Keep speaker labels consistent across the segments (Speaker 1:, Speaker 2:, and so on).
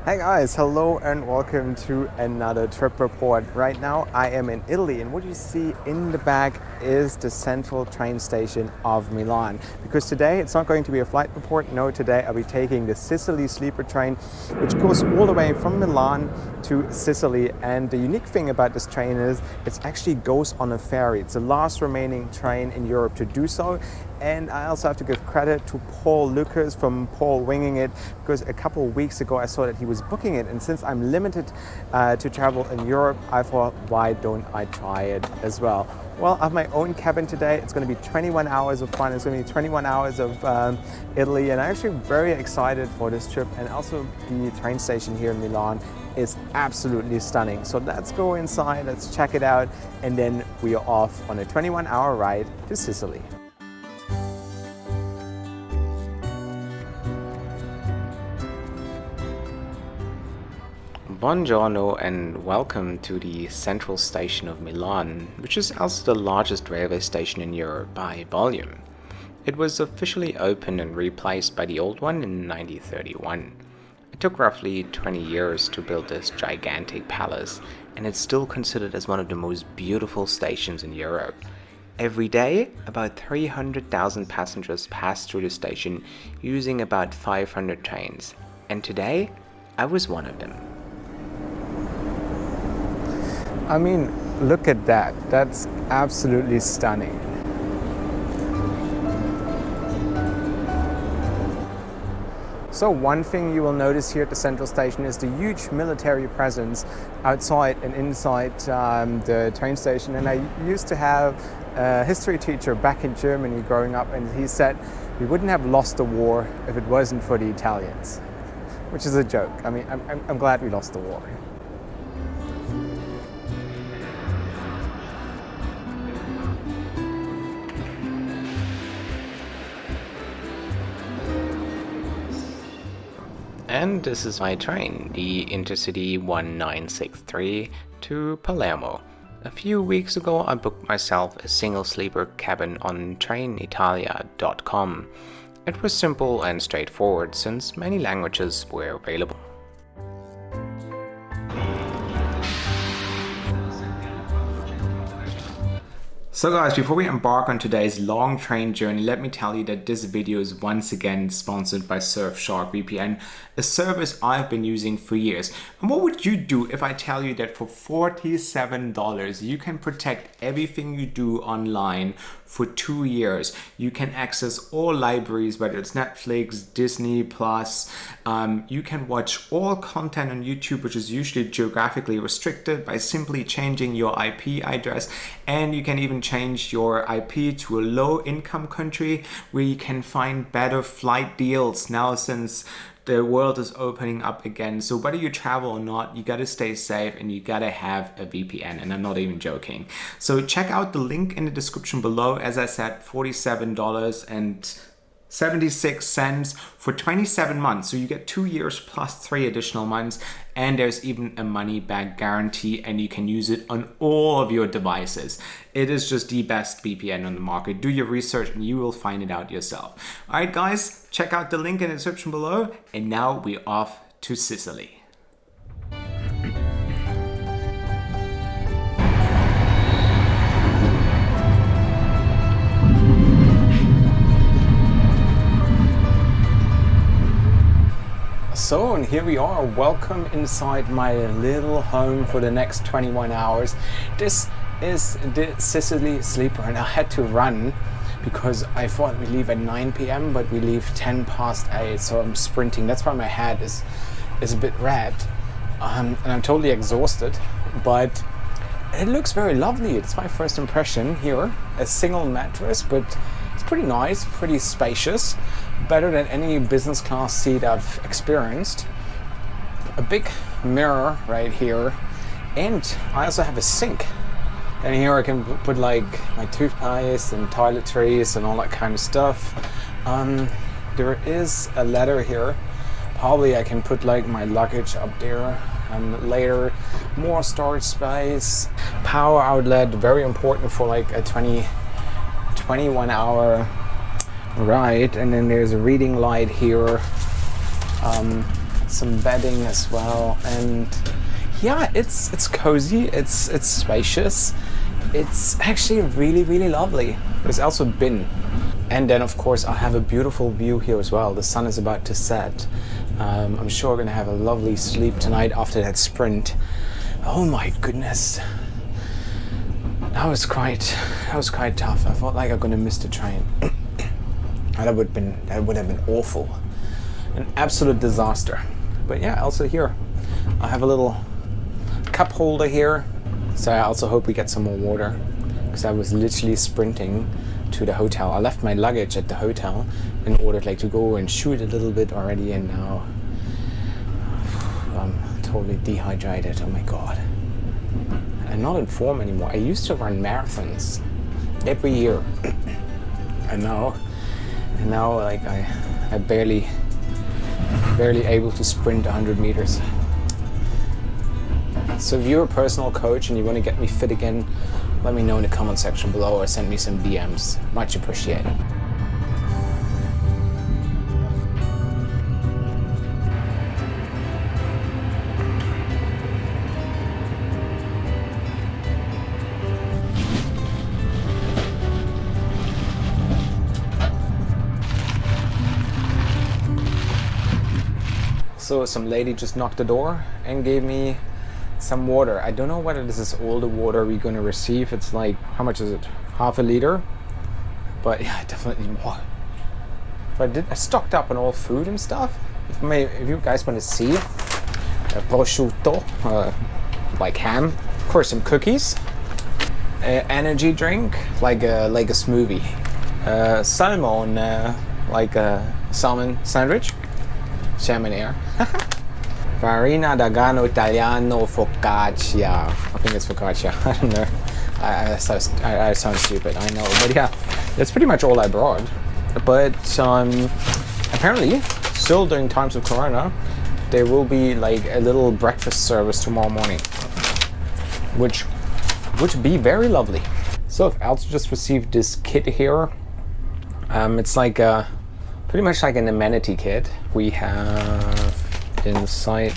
Speaker 1: Hey guys, hello and welcome to another trip report. Right now I am in Italy, and what you see in the back is the central train station of Milan. Because today it's not going to be a flight report, no, today I'll be taking the Sicily sleeper train, which goes all the way from Milan to Sicily. And the unique thing about this train is it actually goes on a ferry. It's the last remaining train in Europe to do so. And I also have to give credit to Paul Lucas from Paul Winging It, because a couple of weeks ago I saw that he was booking it, and since I'm limited to travel in Europe, I thought, why don't I try it as well? Well, I have my own cabin today. It's going to be 21 hours of fun. It's going to be 21 hours of Italy, and I'm actually very excited for this trip. And also the train station here in Milan is absolutely stunning. So let's go inside, let's check it out, and then we are off on a 21-hour ride to Sicily. Buongiorno and welcome to the central station of Milan, which is also the largest railway station in Europe by volume. It was officially opened and replaced by the old one in 1931. It took roughly 20 years to build this gigantic palace, and it's still considered as one of the most beautiful stations in Europe. Every day, about 300,000 passengers pass through the station using about 500 trains, and today I was one of them. I mean, look at that. That's absolutely stunning. So one thing you will notice here at the central station is the huge military presence outside and inside the train station. And I used to have a history teacher back in Germany growing up, and he said we wouldn't have lost the war if it wasn't for the Italians, which is a joke. I mean, I'm glad we lost the war. And this is my train, the Intercity 1963 to Palermo. A few weeks ago I booked myself a single sleeper cabin on trainitalia.com. It was simple and straightforward since many languages were available. So guys, before we embark on today's long train journey, let me tell you that this video is once again sponsored by Surfshark VPN, a service I've been using for years. And what would you do if I tell you that for $47 you can protect everything you do online for 2 years? You can access all libraries, whether it's Netflix, Disney Plus. You can watch all content on YouTube, which is usually geographically restricted, by simply changing your IP address. And you can even change your IP to a low income country where you can find better flight deals now, since the world is opening up again. So whether you travel or not, you gotta stay safe and you gotta have a VPN, and I'm not even joking. So check out the link in the description below. As I said, $47.76 for 27 months. So you get 2 years plus 3 additional months, and there's even a money back guarantee, and you can use it on all of your devices. It is just the best VPN on the market. Do your research and you will find it out yourself. All right, guys, check out the link in the description below. And now we're off to Sicily. So, and here we are. Welcome inside my little home for the next 21 hours. This is the Sicily sleeper, and I had to run because I thought we leave at 9 p.m. but we leave 10 past 8, so I'm sprinting. That's why my head is a bit red, and I'm totally exhausted, but it looks very lovely. It's my first impression here. A single mattress, but it's pretty nice, pretty spacious, better than any business class seat I've experienced. A big mirror right here, and I also have a sink. And here I can put like my toothpaste and toiletries and all that kind of stuff. There is a ladder here. Probably I can put like my luggage up there. Later, more storage space. Power outlet, very important for like a 21 hour ride. And then there's a reading light here. some bedding as well, and yeah, it's cozy, it's spacious, it's actually really, really lovely. There's also bin, and then of course I have a beautiful view here as well. The sun is about to set. I'm sure we're gonna have a lovely sleep tonight after that sprint. Oh my goodness, that was quite tough. I felt like I'm gonna miss the train. That would have been awful, an absolute disaster. But yeah, also here I have a little cup holder here, so I also hope we get some more water, because I was literally sprinting to the hotel. I left my luggage at the hotel in order to go and shoot a little bit already, and now I'm totally dehydrated. Oh my god. I'm not in form anymore. I used to run marathons every year, and now like I barely able to sprint 100 meters. So if you're a personal coach and you want to get me fit again, let me know in the comment section below or send me some DMs. Much appreciated. So some lady just knocked the door and gave me some water. I don't know whether this is all the water we're gonna receive. It's like, how much is it? Half a liter? But yeah, definitely more. But I stocked up on all food and stuff. If you guys want to see, prosciutto, like ham, of course some cookies, energy drink, like a smoothie, salmon, like a salmon sandwich, salmon air. Farina d'agano italiano focaccia. I think it's focaccia. I don't know. I sound stupid, I know. But yeah, that's pretty much all I brought. But apparently, still during times of Corona, there will be like a little breakfast service tomorrow morning, which would be very lovely. So I've also just received this kit here. It's like pretty much like an amenity kit. We have inside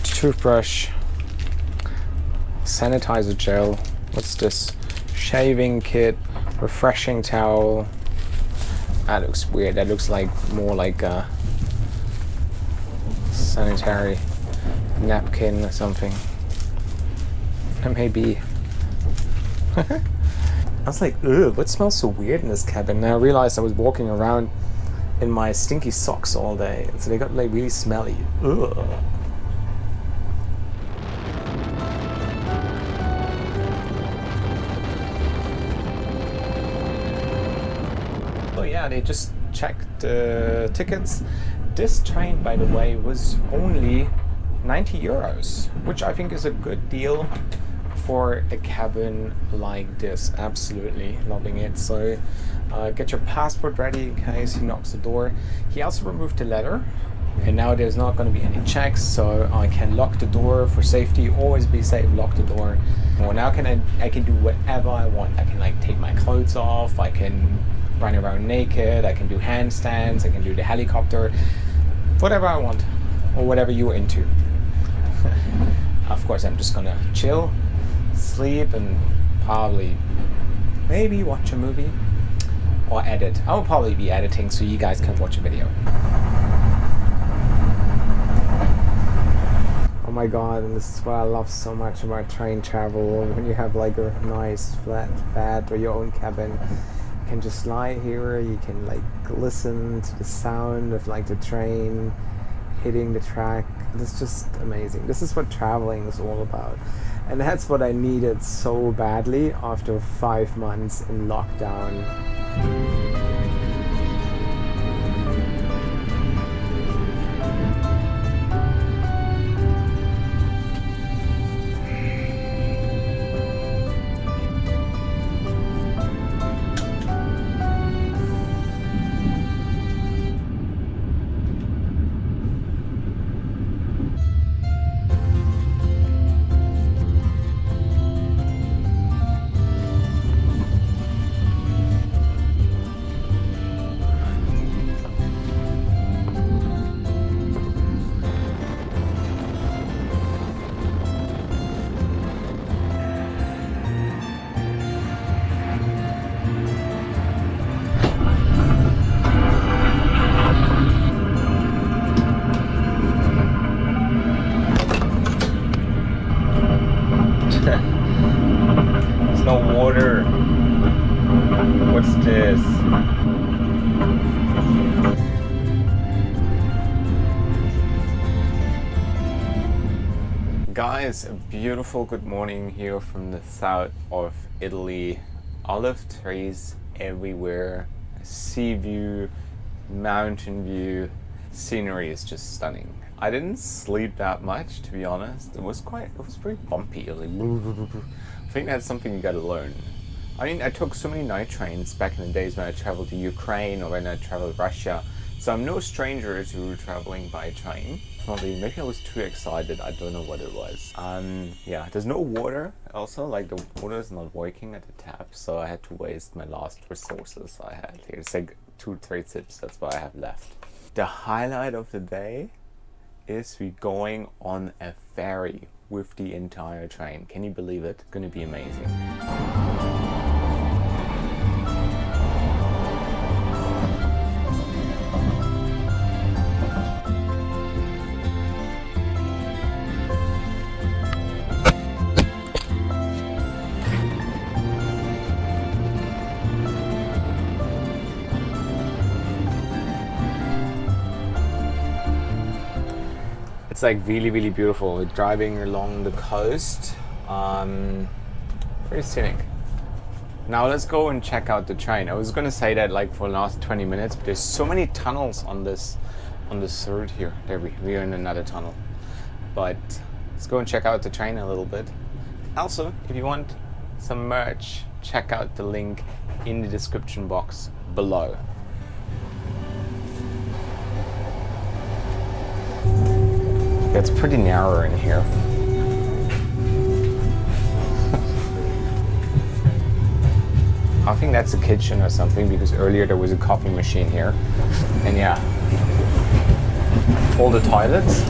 Speaker 1: toothbrush, sanitizer gel, what's this, shaving kit, refreshing towel. That looks weird. That looks like more like a sanitary napkin or something. Maybe. I was like, ugh, what smells so weird in this cabin? And I realized I was walking around in my stinky socks all day, so they got like really smelly. Ugh. Oh yeah, they just checked tickets. This train, by the way, was only 90 euros, which I think is a good deal for a cabin like this. Absolutely loving it. So get your passport ready in case he knocks the door. He also removed the letter, and now there's not going to be any checks, so I can lock the door for safety. Always be safe, lock the door. Well, now I can do whatever I want. I can like take my clothes off, I can run around naked, I can do handstands, I can do the helicopter, whatever I want, or whatever you're into. Of course, I'm just gonna chill, sleep, and probably maybe watch a movie or edit. I will probably be editing so you guys can watch a video. Oh my god, and this is what I love so much about train travel. When you have like a nice flat bed or your own cabin, you can just lie here, you can like listen to the sound of like the train hitting the track. It's just amazing. This is what traveling is all about. And that's what I needed so badly after 5 months in lockdown. Guys, a beautiful good morning here from the south of Italy. Olive trees everywhere, sea view, mountain view, scenery is just stunning. I didn't sleep that much, to be honest. It was very bumpy. It was like, I think that's something you gotta learn. I mean, I took so many night trains back in the days when I traveled to Ukraine or when I traveled Russia. So I'm no stranger to traveling by train. Probably, maybe I was too excited. I don't know what it was. Yeah, there's no water. Also, like the water is not working at the tap, so I had to waste my last resources I had here. It's like 2-3 sips. That's what I have left. The highlight of the day is we going on a ferry with the entire train. Can you believe it? It's gonna be amazing. It's like really beautiful. We're driving along the coast. Very scenic. Now let's go and check out the train. I was gonna say that like for the last 20 minutes, but there's so many tunnels on this route here. There we are in another tunnel. But let's go and check out the train a little bit. Also, if you want some merch, check out the link in the description box below. It's pretty narrow in here. I think that's a kitchen or something, because earlier there was a coffee machine here. And yeah, all the toilets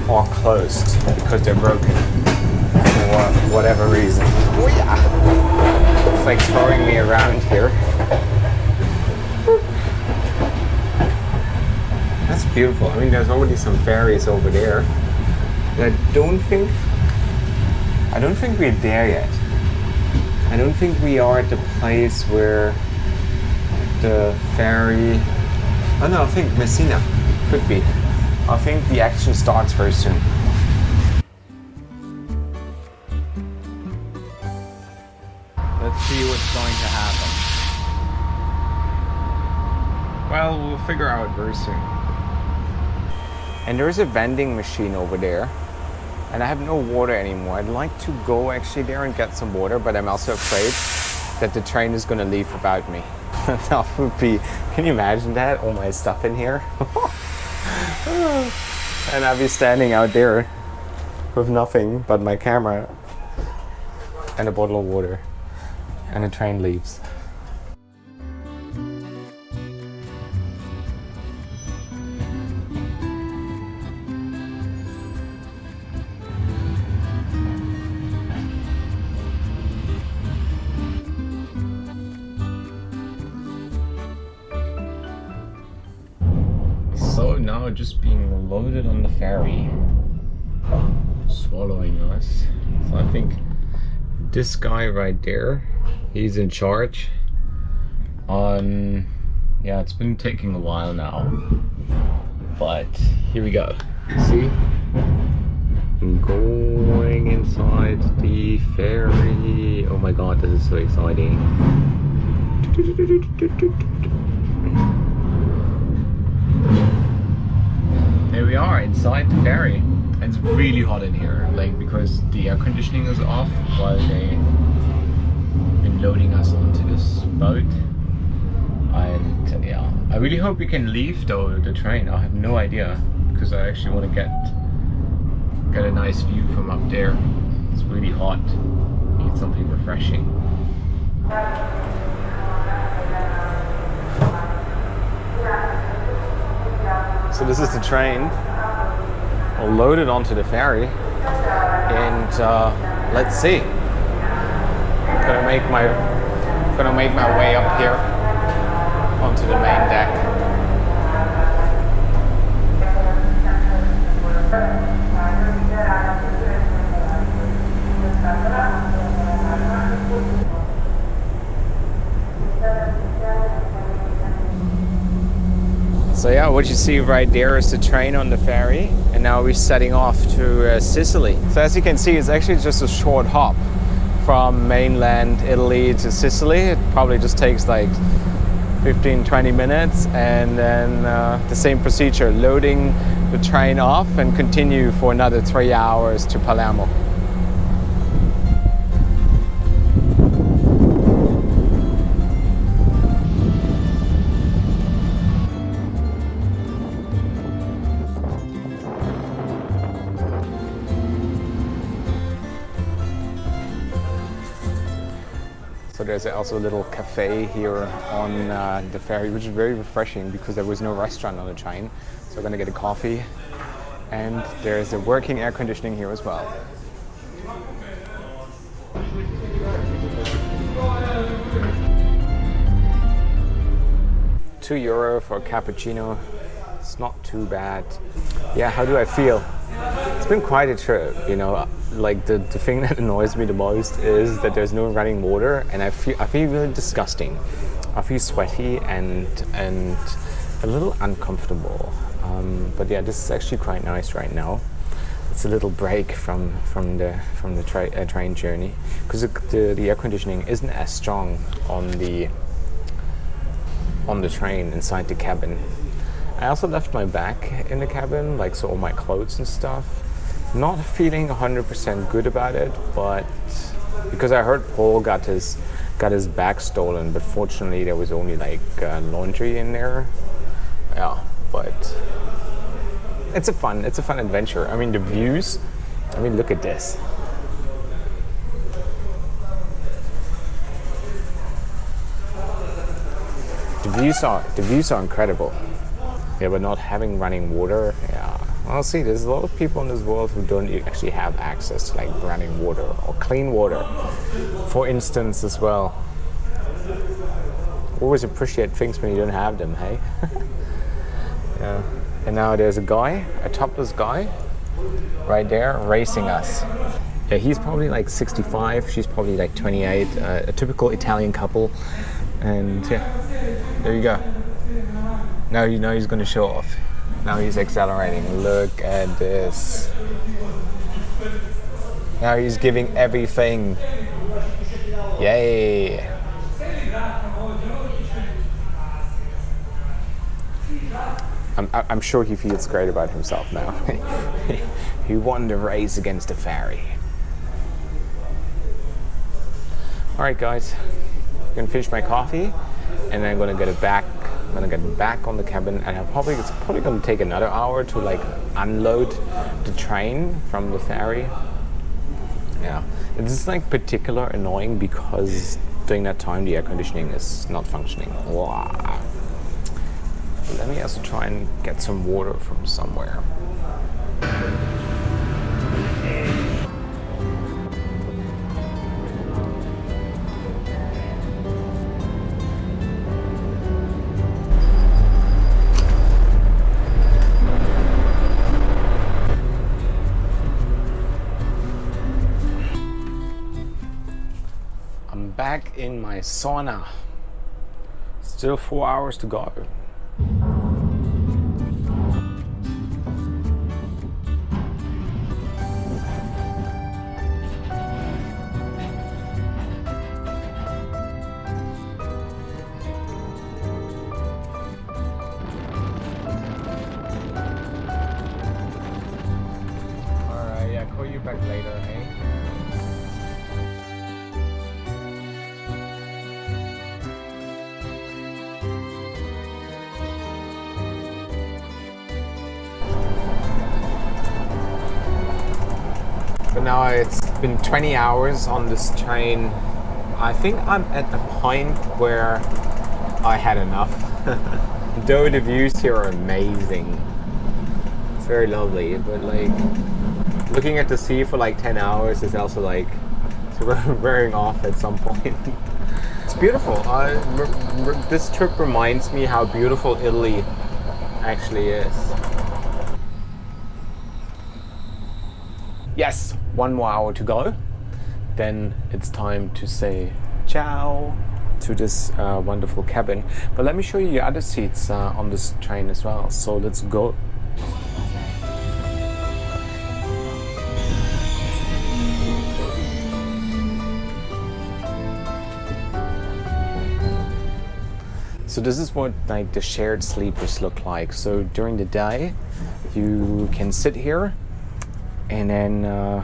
Speaker 1: are closed because they're broken for whatever reason. Oh yeah! It's like throwing me around here. That's beautiful. I mean, there's already some ferries over there. But I don't think we're there yet. I don't think we are at the place where the ferry... Oh no, I think Messina could be. I think the action starts very soon. Let's see what's going to happen. Well, we'll figure out very soon. And there is a vending machine over there, and I have no water anymore. I'd like to go actually there and get some water, but I'm also afraid that the train is going to leave without me. That would be, can you imagine that? All my stuff in here. And I'll be standing out there with nothing but my camera and a bottle of water, and the train leaves. So now just being loaded on the ferry, swallowing us. So I think this guy right there, he's in charge. Yeah, it's been taking a while now, but here we go. See? I'm going inside the ferry. Oh my god, this is so exciting. There we are inside the ferry. It's really hot in here, like because the air conditioning is off while they've been loading us onto this boat. And yeah, I really hope we can leave though the train. I have no idea, because I actually want to get a nice view from up there. It's really hot. Need something refreshing. So this is the train, all loaded onto the ferry, and let's see. Gonna make my way up here onto the main deck. So yeah, what you see right there is the train on the ferry. And now we're setting off to Sicily. So as you can see, it's actually just a short hop from mainland Italy to Sicily. It probably just takes like 15-20 minutes, and then the same procedure, loading the train off and continue for another 3 hours to Palermo. So there's also a little cafe here on the ferry, which is very refreshing because there was no restaurant on the train. So we're gonna get a coffee, and there's a working air conditioning here as well. €2 for a cappuccino. It's not too bad. Yeah, how do I feel? It's been quite a trip, you know. Like the thing that annoys me the most is that there's no running water, and I feel really disgusting. I feel sweaty and a little uncomfortable. But yeah, this is actually quite nice right now. It's a little break from the train journey, because the air conditioning isn't as strong on the train inside the cabin. I also left my bag in the cabin, like so all my clothes and stuff. Not feeling 100% good about it, but because I heard Paul got his bag stolen, but fortunately there was only like laundry in there. Yeah, but it's a fun adventure. I mean, the views. I mean, look at this. The views are incredible. Yeah, but not having running water. Yeah. Well, see, there's a lot of people in this world who don't actually have access to like running water or clean water, for instance, as well. Always appreciate things when you don't have them, hey? Yeah. And now there's a topless guy, right there, racing us. Yeah, he's probably like 65, she's probably like 28, a typical Italian couple. And yeah, there you go. Now you know he's going to show off. Now he's accelerating. Look at this. Now he's giving everything. Yay. I'm sure he feels great about himself now. He won the race against the ferry. Alright guys, I'm going to finish my coffee, and then I'm going to get it back. I'm gonna get back on the cabin, and it's probably gonna take another hour to like unload the train from the ferry. Yeah, it's like particular annoying because during that time the air conditioning is not functioning. Wow. Let me also try and get some water from somewhere. Back in my sauna. Still 4 hours to go. Alright, yeah, call you back later, hey? But now it's been 20 hours on this train. I think I'm at the point where I had enough. Though the views here are amazing. It's very lovely, but like looking at the sea for like 10 hours is also like wearing off at some point. It's beautiful. This trip reminds me how beautiful Italy actually is. Yes, 1 more hour to go. Then it's time to say ciao to this wonderful cabin. But let me show you the other seats on this train as well. So let's go. So this is what like the shared sleepers look like. So during the day, you can sit here, and then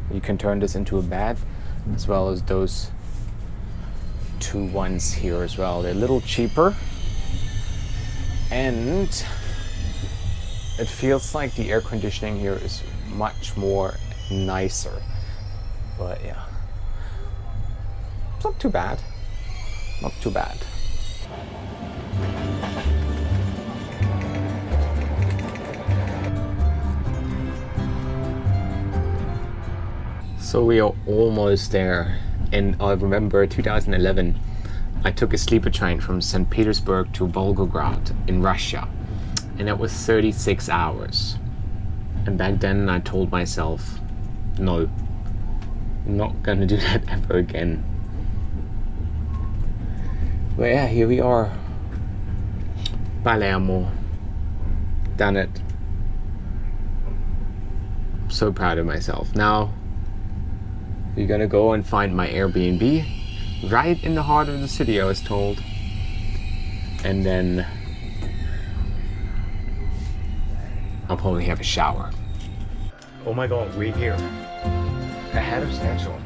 Speaker 1: you can turn this into a bed, as well as those two ones here as well. They're a little cheaper, and it feels like the air conditioning here is much more nicer. But yeah, it's not too bad. Not too bad. So we are almost there, and I remember 2011 I took a sleeper train from St. Petersburg to Volgograd in Russia, and that was 36 hours. And back then I told myself, no, I'm not gonna do that ever again. But yeah, here we are. Palermo. Done it. I'm so proud of myself. Now we're gonna go and find my Airbnb right in the heart of the city, I was told. And then I'll probably have a shower. Oh my god, we're here. Ahead of schedule.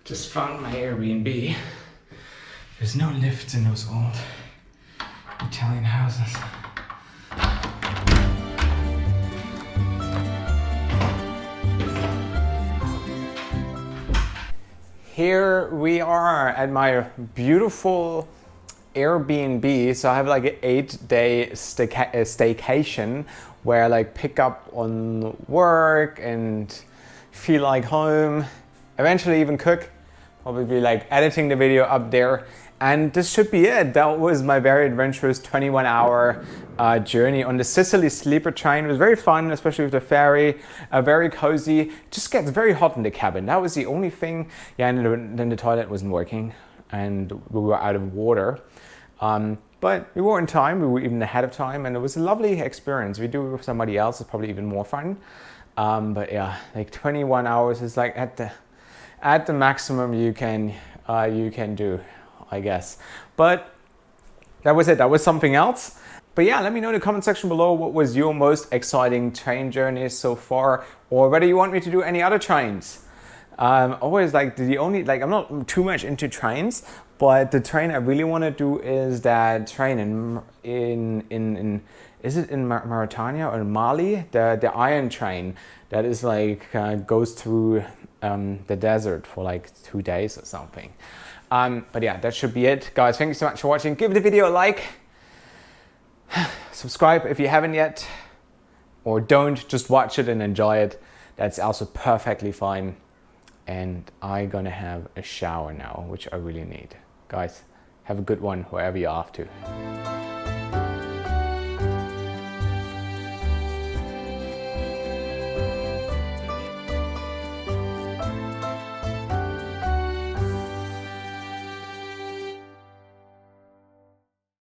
Speaker 1: Just found my Airbnb. There's no lifts in those old Italian houses. Here we are at my beautiful Airbnb. So I have like an 8-day staycation where I like pick up on work and feel like home. Eventually even cook. Probably be like editing the video up there. And this should be it. That was my very adventurous 21-hour journey on the Sicily sleeper train. It was very fun, especially with the ferry. Very cozy. It just gets very hot in the cabin. That was the only thing. Yeah, and then the toilet wasn't working, and we were out of water. But we were in time. We were even ahead of time, and it was a lovely experience. We do it with somebody else. It's probably even more fun. But yeah, like 21 hours is like at the maximum you can do, I guess. But that was it. That was something else. But yeah, let me know in the comment section below what was your most exciting train journey so far, or whether you want me to do any other trains. Always like I'm not too much into trains, but the train I really want to do is that train in is it in Mauritania or in Mali? The iron train that is like goes through the desert for like 2 days or something. But yeah, that should be it. Guys, thank you so much for watching. Give the video a like. Subscribe if you haven't yet. Or don't, just watch it and enjoy it. That's also perfectly fine. And I'm gonna have a shower now, which I really need. Guys, have a good one wherever you're off to.